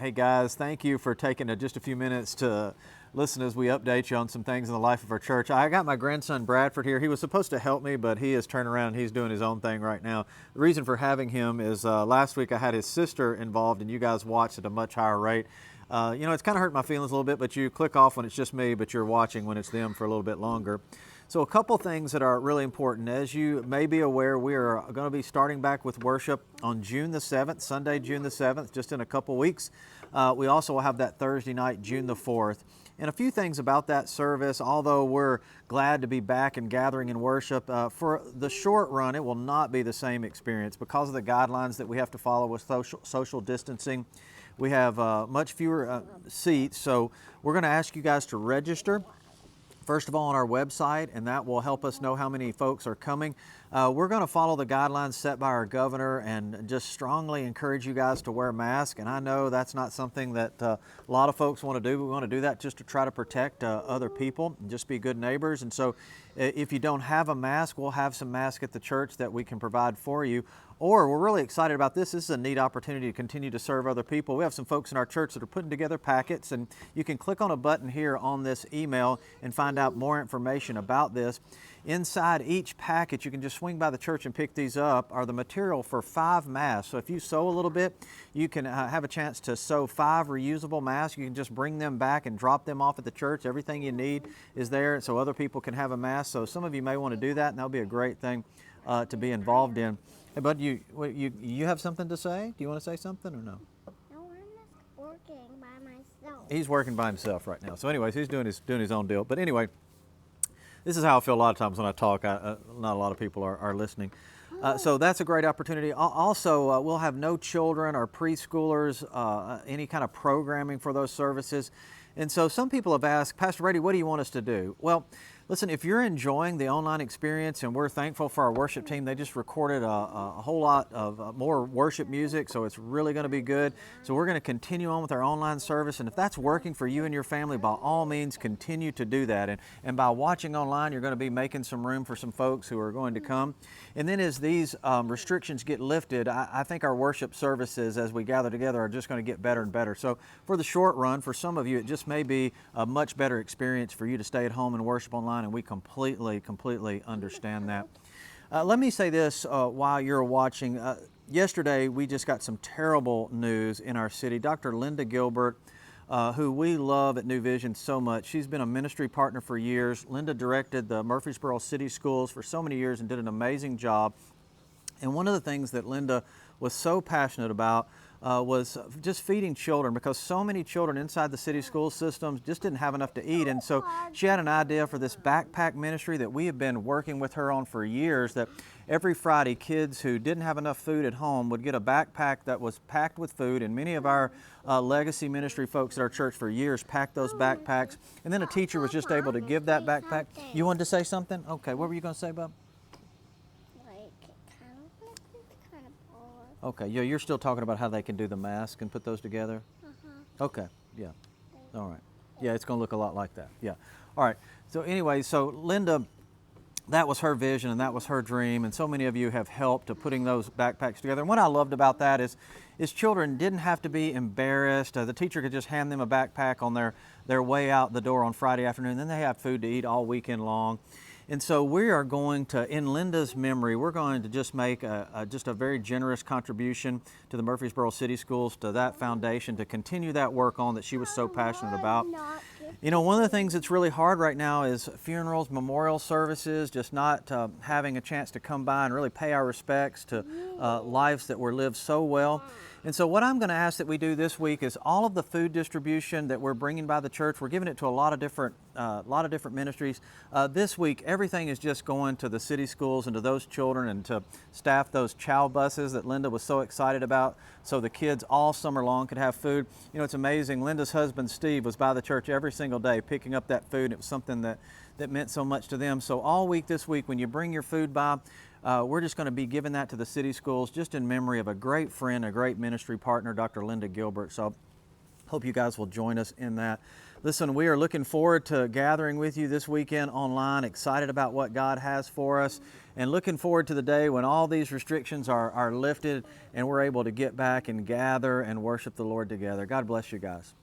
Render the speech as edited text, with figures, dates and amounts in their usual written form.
Hey guys, thank you for taking just a few minutes to listen as we update you on some things in the life of our church. I got my grandson Bradford here. He was supposed to help me, but he has turned around and he's doing his own thing right now. The reason for having him is last week I had his sister involved and you guys watched at a much higher rate. It's kind of hurt my feelings a little bit, but you click off when it's just me, but you're watching when it's them for a little bit longer. So a couple things that are really important. As you may be aware, we are going to be starting back with worship on June the 7th, Sunday, June the 7th, just in a couple weeks. We also will have that Thursday night, June the 4th. And a few things about that service, although we're glad to be back and gathering in worship, for the short run, it will not be the same experience because of the guidelines that we have to follow with social distancing. We have much fewer seats, so we're going to ask you guys to register. First of all, on our website, and that will help us know how many folks are coming. We're going to follow the guidelines set by our governor and just strongly encourage you guys to wear masks. And I know that's not something that a lot of folks want to do. We want to do that just to try to protect other people and just be good neighbors. And so if you don't have a mask, we'll have some masks at the church that we can provide for you. Or we're really excited about this. This is a neat opportunity to continue to serve other people. We have some folks in our church that are putting together packets, and you can click on a button here on this email and find out more information about this. Inside each packet, you can just swing by the church and pick these up, are the material for 5 masks. So if you sew a little bit, you can have a chance to sew 5 reusable masks. You can just bring them back and drop them off at the church. Everything you need is there so other people can have a mask. So some of you may want to do that, and that'll be a great thing to be involved in. Hey, bud, you have something to say? Do you want to say something or no? No, I'm just working by myself. He's working by himself right now. So anyways, he's doing his own deal. But anyway, this is how I feel a lot of times when I talk. Not a lot of people are listening. So that's a great opportunity. Also, we'll have no children or preschoolers, any kind of programming for those services. And so some people have asked, Pastor Brady, what do you want us to do? Well, listen, if you're enjoying the online experience, and we're thankful for our worship team, they just recorded a whole lot of more worship music, so it's really going to be good. So we're going to continue on with our online service, and if that's working for you and your family, by all means, continue to do that. And by watching online, you're going to be making some room for some folks who are going to come. And then as these restrictions get lifted, I think our worship services as we gather together are just going to get better and better. So for the short run, for some of you, it just may be a much better experience for you to stay at home and worship online, and we completely understand that. Let me say this while you're watching. Yesterday, we just got some terrible news in our city. Dr. Linda Gilbert, who we love at New Vision so much. She's been a ministry partner for years. Linda directed the Murfreesboro City Schools for so many years and did an amazing job. And one of the things that Linda was so passionate about was just feeding children, because so many children inside the city school systems just didn't have enough to eat. And so she had an idea for this backpack ministry that we have been working with her on for years, that every Friday kids who didn't have enough food at home would get a backpack that was packed with food. And many of our legacy ministry folks at our church for years packed those backpacks. And then a teacher was just able to give that backpack. You wanted to say something? Okay, what were you going to say, Bub? Okay, yeah, you're still talking about how they can do the mask and put those together? Okay, yeah, all right. Yeah, it's going to look a lot like that, yeah. All right, so anyway, so Linda, that was her vision and that was her dream, and so many of you have helped to putting those backpacks together. And what I loved about that is children didn't have to be embarrassed. The teacher could just hand them a backpack on their way out the door on Friday afternoon, then they have food to eat all weekend long. And so we are going to, in Linda's memory, we're going to just make just a very generous contribution to the Murfreesboro City Schools, to that foundation, to continue that work on that she was so passionate about. You know, one of the things that's really hard right now is funerals, memorial services, just not having a chance to come by and really pay our respects to lives that were lived so well. And so what I'm going to ask that we do this week is all of the food distribution that we're bringing by the church, we're giving it to a lot of different ministries. This week, everything is just going to the city schools and to those children and to staff those chow buses that Linda was so excited about, so the kids all summer long could have food. You know, it's amazing. Linda's husband, Steve, was by the church every single day picking up that food. It was something that meant so much to them. So all week this week, when you bring your food by, we're just going to be giving that to the city schools just in memory of a great friend, a great ministry partner, Dr. Linda Gilbert. So hope you guys will join us in that. Listen, we are looking forward to gathering with you this weekend online, excited about what God has for us, and looking forward to the day when all these restrictions are lifted and we're able to get back and gather and worship the Lord together. God bless you guys.